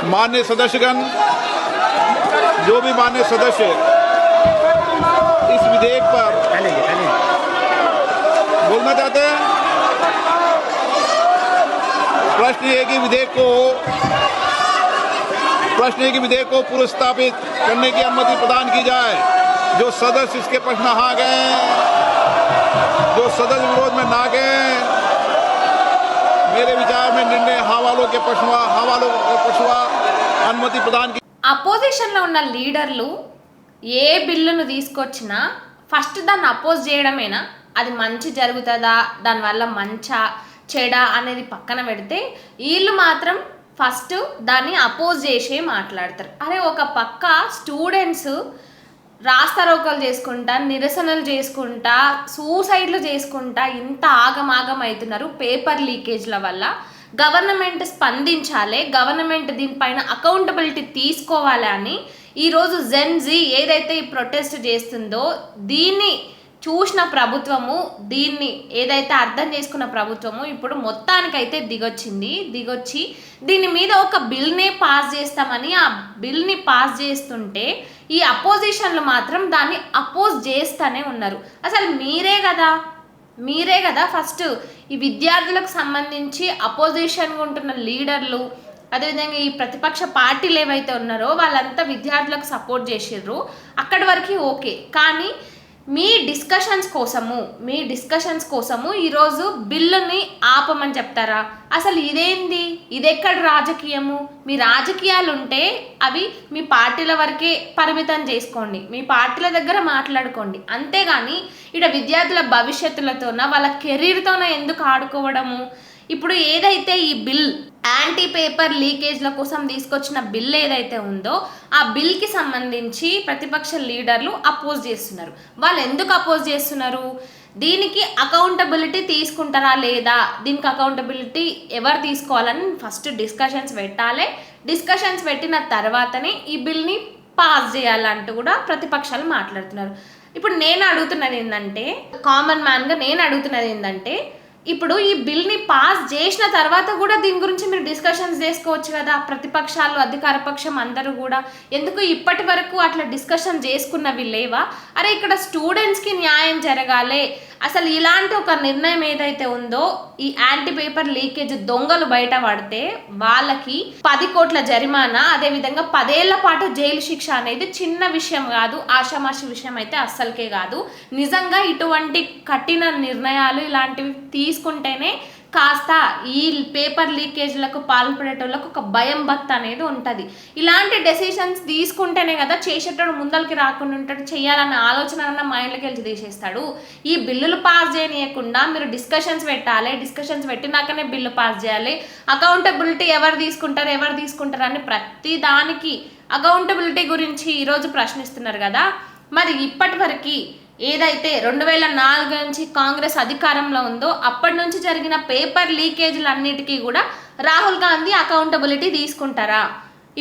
माननीय सदस्यगण, जो भी माननीय सदस्य इस विधेयक पर बोलना चाहते हैं, प्रश्न ये कि विधेयक को पुनर्स्थापित करने की अनुमति प्रदान की जाए। जो सदस्य इसके पक्ष में आ गए, जो सदस्य विरोध में ना गए, मेरे विचार में निर्णय हाँ वालों के पक्ष अनुमति प्रदान की। అపోజిషన్ లో ఉన్న లీడర్లు ఏ బిల్లును తీసుకొచ్చినా ఫస్ట్ దాన్ని అపోజ్ చేయడమేనా? అది మంచి జరుగుతుందా, దానివల్ల మంచా చెడా అనేది పక్కన పెడితే వీళ్ళు మాత్రం ఫస్ట్ దాన్ని అపోజ్ చేసే మాట్లాడతారు. అరే ఒక పక్క స్టూడెంట్స్ రాస్తారోకలు చేసుకుంటా, నిరసనలు చేసుకుంటా, సూసైడ్లు చేసుకుంటా ఇంత ఆగమాగం అవుతున్నారు పేపర్ లీకేజ్ల వల్ల. గవర్నమెంట్ స్పందించాలి, గవర్నమెంట్ దీనిపైన అకౌంటబిలిటీ తీసుకోవాలి అని ఈరోజు జెన్జీ ఏదైతే ఈ ప్రొటెస్ట్ చేస్తుందో దీన్ని చూసిన ప్రభుత్వము, దీన్ని ఏదైతే అర్థం చేసుకున్న ప్రభుత్వము ఇప్పుడు మొత్తానికైతే దిగొచ్చి దీని మీద ఒక బిల్నే పాస్ చేస్తామని ఆ బిల్ని పాస్ చేస్తుంటే ఈ అపోజిషన్లు మాత్రం దాన్ని అపోజ్ చేస్తూనే ఉన్నారు. అసలు మీరే కదా ఫస్ట్ ఈ విద్యార్థులకు సంబంధించి అపోజిషన్గా ఉంటున్న లీడర్లు, అదేవిధంగా ఈ ప్రతిపక్ష పార్టీలు ఏవైతే ఉన్నారో వాళ్ళంతా విద్యార్థులకు సపోర్ట్ చేసిర్రు, అక్కడి వరకు ఓకే. కానీ మీ డిస్కషన్స్ కోసము ఈరోజు బిల్లుని ఆపమని చెప్తారా? అసలు ఇదేంది? ఇదెక్కడ రాజకీయము? మీ రాజకీయాలు ఉంటే అవి మీ పార్టీల వరకే పరిమితం చేసుకోండి, మీ పార్టీల దగ్గర మాట్లాడుకోండి. అంతేగాని ఇక్కడ విద్యార్థుల భవిష్యత్తులతోన వాళ్ళ కెరీర్తోన ఎందుకు ఆడుకోవడము? ఇప్పుడు ఏదైతే ఈ బిల్ యాంటీ పేపర్ లీకేజ్ల కోసం తీసుకొచ్చిన బిల్ ఏదైతే ఉందో ఆ బిల్కి సంబంధించి ప్రతిపక్ష లీడర్లు అపోజ్ చేస్తున్నారు. వాళ్ళు ఎందుకు అపోజ్ చేస్తున్నారు? దీనికి అకౌంటబిలిటీ తీసుకుంటారా లేదా, దీనికి అకౌంటబిలిటీ ఎవరు తీసుకోవాలని ఫస్ట్ డిస్కషన్స్ పెట్టాలి. డిస్కషన్స్ పెట్టిన తర్వాతనే ఈ బిల్ని పాస్ చేయాలంటూ కూడా ప్రతిపక్షాలు మాట్లాడుతున్నారు. ఇప్పుడు నేను అడుగుతున్నది ఏంటంటే, కామన్ మ్యాన్గా నేను అడుగుతున్నది ఏంటంటే, ఇప్పుడు ఈ బిల్ని పాస్ చేసిన తర్వాత కూడా దీని గురించి మీరు డిస్కషన్స్ చేసుకోవచ్చు కదా. ప్రతిపక్షాలు, అధికార పక్షం అందరూ కూడా ఎందుకు ఇప్పటి వరకు అట్లా డిస్కషన్ చేసుకున్నవి లేవా? అరే ఇక్కడ స్టూడెంట్స్కి న్యాయం జరగాలి. అసలు ఇలాంటి ఒక నిర్ణయం ఏదైతే ఉందో, ఈ యాంటీ పేపర్ లీకేజ్ దొంగలు బయట పడితే వాళ్ళకి 10 కోట్ల జరిమానా, అదేవిధంగా 10 ఏళ్ల పాటు జైలు శిక్ష అనేది చిన్న విషయం కాదు, ఆషామాషి విషయం అయితే అస్సలకే కాదు. నిజంగా ఇటువంటి కఠిన నిర్ణయాలు ఇలాంటివి తీసుకుంటేనే కాస్త ఈ పేపర్ లీకేజ్లకు పాల్పడేటోళ్ళకు ఒక భయం భక్తి అనేది ఉంటుంది. ఇలాంటి డెసిషన్స్ తీసుకుంటేనే కదా చేసేటోడు ముందరికి రాకుండా ఉంటాడు, చేయాలన్న ఆలోచన అన్న మైండ్లోకి వెళ్ళి తీసేస్తాడు. ఈ బిల్లులు పాస్ చేయనీయకుండా మీరు డిస్కషన్స్ పెట్టాలి, డిస్కషన్స్ పెట్టినాకనే బిల్లు పాస్ చేయాలి. అకౌంటబిలిటీ ఎవరు తీసుకుంటారు అని ప్రతి దానికి అకౌంటబిలిటీ గురించి ఈరోజు ప్రశ్నిస్తున్నారు కదా. మరి ఇప్పటి వరకు ఏదైతే 2004 నుంచి కాంగ్రెస్ అధికారంలో ఉందో అప్పటి నుంచి జరిగిన పేపర్ లీకేజీలన్నిటికీ కూడా రాహుల్ గాంధీ అకౌంటబిలిటీ తీసుకుంటారా?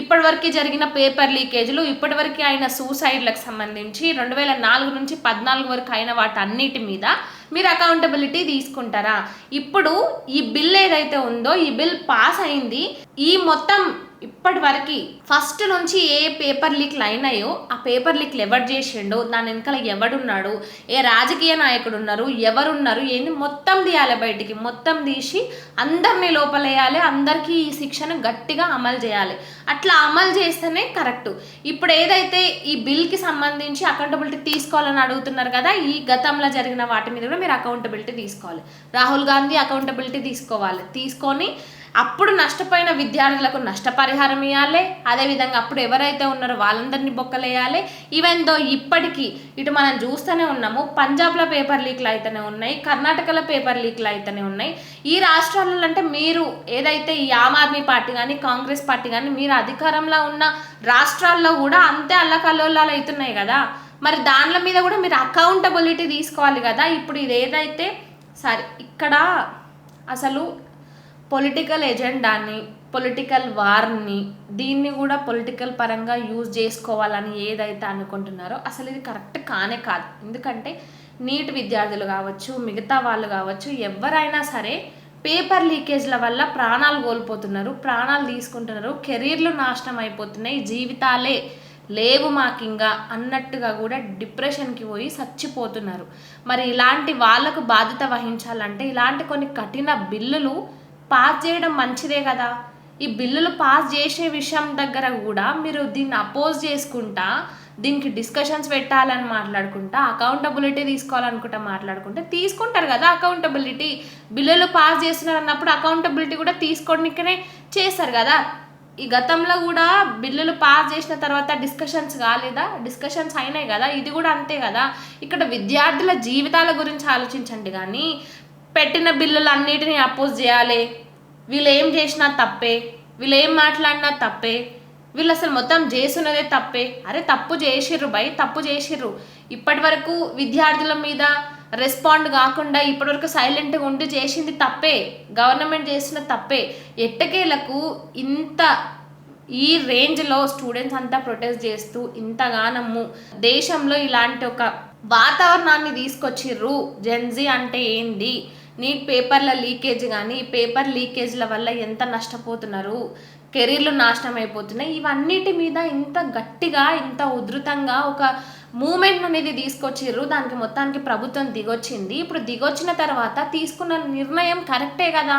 ఇప్పటివరకు జరిగిన పేపర్ లీకేజీలు, ఇప్పటివరకు అయిన సూసైడ్లకు సంబంధించి 2004 నుంచి 2014 వరకు అయిన వాటన్నిటి మీద మీరు అకౌంటబిలిటీ తీసుకుంటారా? ఇప్పుడు ఈ బిల్ ఏదైతే ఉందో ఈ బిల్ పాస్ అయింది. ఈ మొత్తం ఇప్పటి వరకు ఫస్ట్ నుంచి ఏ పేపర్ లీక్లు అయినాయో ఆ పేపర్ లీక్లు ఎవరు చేసిండో, దాని వెనకాల ఎవడున్నాడు, ఏ రాజకీయ నాయకుడు ఉన్నారు, ఎవరున్నారు, ఏంది మొత్తం తీయాలి బయటికి. మొత్తం తీసి అందరినీ లోపలేయాలి, అందరికీ ఈ శిక్షను గట్టిగా అమలు చేయాలి. అట్లా అమలు చేస్తేనే కరెక్ట్. ఇప్పుడు ఏదైతే ఈ బిల్కి సంబంధించి అకౌంటబిలిటీ తీసుకోవాలని అడుగుతున్నారు కదా, ఈ గతంలో జరిగిన వాటి మీద కూడా మీరు అకౌంటబిలిటీ తీసుకోవాలి. రాహుల్ గాంధీ అకౌంటబిలిటీ తీసుకొని అప్పుడు నష్టపోయిన విద్యార్థులకు నష్టపరిహారం ఇవ్వాలి. అదేవిధంగా అప్పుడు ఎవరైతే ఉన్నారో వాళ్ళందరినీ బొక్కలేయాలి. ఈవెన్ దో ఇప్పటికీ ఇటు మనం చూస్తూనే ఉన్నాము, పంజాబ్లో పేపర్ లీక్లు అయితేనే ఉన్నాయి, కర్ణాటకలో పేపర్ లీక్లు అయితేనే ఉన్నాయి. ఈ రాష్ట్రాలలో అంటే మీరు ఏదైతే ఈ ఆమ్ ఆద్మీ పార్టీ కానీ కాంగ్రెస్ పార్టీ కానీ మీరు అధికారంలో ఉన్న రాష్ట్రాల్లో కూడా అంతే అల్లకల్లోలాలు అవుతున్నాయి కదా. మరి దానిల మీద కూడా మీరు అకౌంటబిలిటీ తీసుకోవాలి కదా. ఇప్పుడు ఇది ఏదైతే సరే ఇక్కడ అసలు పొలిటికల్ ఎజెండాని, పొలిటికల్ వార్ని, దీన్ని కూడా పొలిటికల్ పరంగా యూజ్ చేసుకోవాలని ఏదైతే అనుకుంటున్నారో అసలు ఇది కరెక్ట్ కానే కాదు. ఎందుకంటే నీట్ విద్యార్థులు కావచ్చు, మిగతా వాళ్ళు కావచ్చు, ఎవరైనా సరే పేపర్ లీకేజ్ల వల్ల ప్రాణాలు కోల్పోతున్నారు, ప్రాణాలు తీసుకుంటున్నారు, కెరీర్లు నాశనం అయిపోతున్నాయి, జీవితాలే లేవు మాకింగా అన్నట్టుగా కూడా డిప్రెషన్కి పోయి చచ్చిపోతున్నారు. మరి ఇలాంటి వాళ్ళకు బాధ్యత వహించాలంటే ఇలాంటి కొన్ని కఠిన బిల్లులు పాస్ చేయడం మంచిదే కదా. ఈ బిల్లులు పాస్ చేసే విషయం దగ్గర కూడా మీరు దీన్ని అపోజ్ చేసుకుంటా, దీనికి డిస్కషన్స్ పెట్టాలని మాట్లాడుకుంటా, అకౌంటబిలిటీ తీసుకోవాలనుకుంటా మాట్లాడుకుంటే తీసుకుంటారు కదా అకౌంటబిలిటీ. బిల్లులు పాస్ చేస్తున్నారు అన్నప్పుడు అకౌంటబిలిటీ కూడా తీసుకోవడానికనే చేస్తారు కదా. ఈ గతంలో కూడా బిల్లులు పాస్ చేసిన తర్వాత డిస్కషన్స్ కాలేదా? డిస్కషన్స్ అయినాయి కదా. ఇది కూడా అంతే కదా. ఇక్కడ విద్యార్థుల జీవితాల గురించి ఆలోచించండి కానీ పెట్టిన బిల్లులు అన్నిటినీ అపోజ్ చేయాలి, వీళ్ళు ఏం చేసినా తప్పే, వీళ్ళు ఏం మాట్లాడినా తప్పే, వీళ్ళు అసలు మొత్తం చేస్తున్నదే తప్పే. అరే తప్పు చేసిర్రు బై, తప్పు చేసిర్రు. ఇప్పటి వరకు విద్యార్థుల మీద రెస్పాండ్ కాకుండా ఇప్పటివరకు సైలెంట్గా ఉండి చేసింది తప్పే, గవర్నమెంట్ చేసిన తప్పే. ఎట్టకేలకు ఇంత ఈ రేంజ్లో స్టూడెంట్స్ అంతా ప్రొటెస్ట్ చేస్తూ ఇంతగానము దేశంలో ఇలాంటి ఒక వాతావరణాన్ని తీసుకొచ్చిర్రు. జెన్జీ అంటే ఏంది, నీట్ పేపర్ల లీకేజ్ కానీ పేపర్ లీకేజ్ల వల్ల ఎంత నష్టపోతున్నారు, కెరీర్లు నాశనం అయిపోతున్నాయి, ఇవన్నిటి మీద ఇంత గట్టిగా ఇంత ఉధృతంగా ఒక మూమెంట్ అనేది తీసుకొచ్చిర్రు. దానికి మొత్తానికి ప్రభుత్వం దిగొచ్చింది. ఇప్పుడు దిగొచ్చిన తర్వాత తీసుకున్న నిర్ణయం కరెక్టే కదా.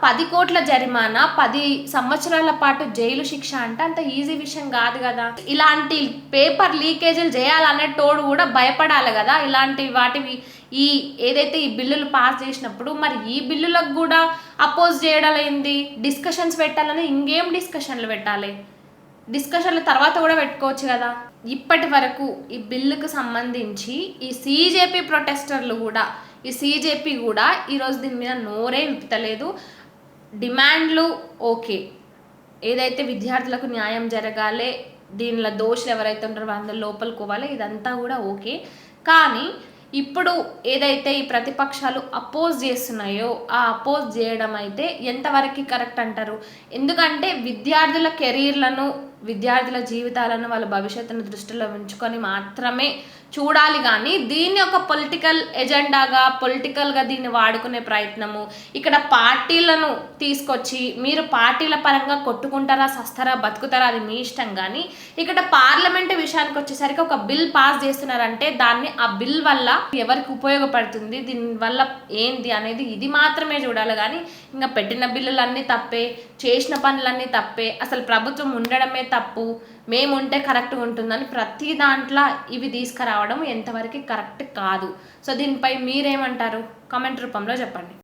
10 కోట్ల జరిమానా, 10 సంవత్సరాల పాటు జైలు శిక్ష అంటే అంత ఈజీ విషయం కాదు కదా. ఇలాంటి పేపర్ లీకేజీలు చేయాలనేటోడు కూడా భయపడాలి కదా. ఇలాంటి వాటివి ఈ ఏదైతే ఈ బిల్లులు పాస్ చేసినప్పుడు మరి ఈ బిల్లులకు కూడా అపోజ్ చేయడం ఏంది, డిస్కషన్స్ పెట్టాలని ఇంకేం డిస్కషన్లు పెట్టాలి, డిస్కషన్ల తర్వాత కూడా పెట్టుకోవచ్చు కదా. ఇప్పటి వరకు ఈ బిల్లుకు సంబంధించి ఈ సీజేపీ ప్రొటెస్టర్లు కూడా, ఈ సీజేపీ కూడా ఈరోజు దీని మీద నోరే విప్పుతలేదు. డిమాండ్లు ఓకే, ఏదైతే విద్యార్థులకు న్యాయం జరగాలి, దీనిలో దోషులు ఎవరైతే ఉంటారో అందరు లోపలికి పోవాలి, ఇదంతా కూడా ఓకే. కానీ ఇప్పుడు ఏదైతే ఈ ప్రతిపక్షాలు అపోజ్ చేస్తున్నాయో ఆ అపోజ్ చేయడం అయితే ఎంతవరకు కరెక్ట్ అంటారు? ఎందుకంటే విద్యార్థుల కెరీర్లను, విద్యార్థుల జీవితాలను, వాళ్ళ భవిష్యత్తును దృష్టిలో ఉంచుకొని మాత్రమే చూడాలి కానీ దీన్ని ఒక పొలిటికల్ ఎజెండాగా, పొలిటికల్గా దీన్ని వాడుకునే ప్రయత్నము, ఇక్కడ పార్టీలను తీసుకొచ్చి మీరు పార్టీల పరంగా కొట్టుకుంటారా, సస్తారా, బతుకుతారా, అది మీ ఇష్టం. కానీ ఇక్కడ పార్లమెంట్ విషయానికి వచ్చేసరికి ఒక బిల్ పాస్ చేస్తున్నారంటే దాన్ని ఆ బిల్ వల్ల ఎవరికి ఉపయోగపడుతుంది, దీనివల్ల ఏంది అనేది ఇది మాత్రమే చూడాలి. కానీ ఇంకా పెట్టిన బిల్లులన్నీ తప్పే, చేసిన పనులన్నీ తప్పే, అసలు ప్రభుత్వం ఉండడమే తప్పు, మేము ఉంటే కరెక్ట్గా ఉంటుందని ప్రతి దాంట్లో ఇవి తీసుకురావడం ఎంతవరకు కరెక్ట్ కాదు. సో దీనిపై మీరేమంటారు? కామెంట్ రూపంలో చెప్పండి.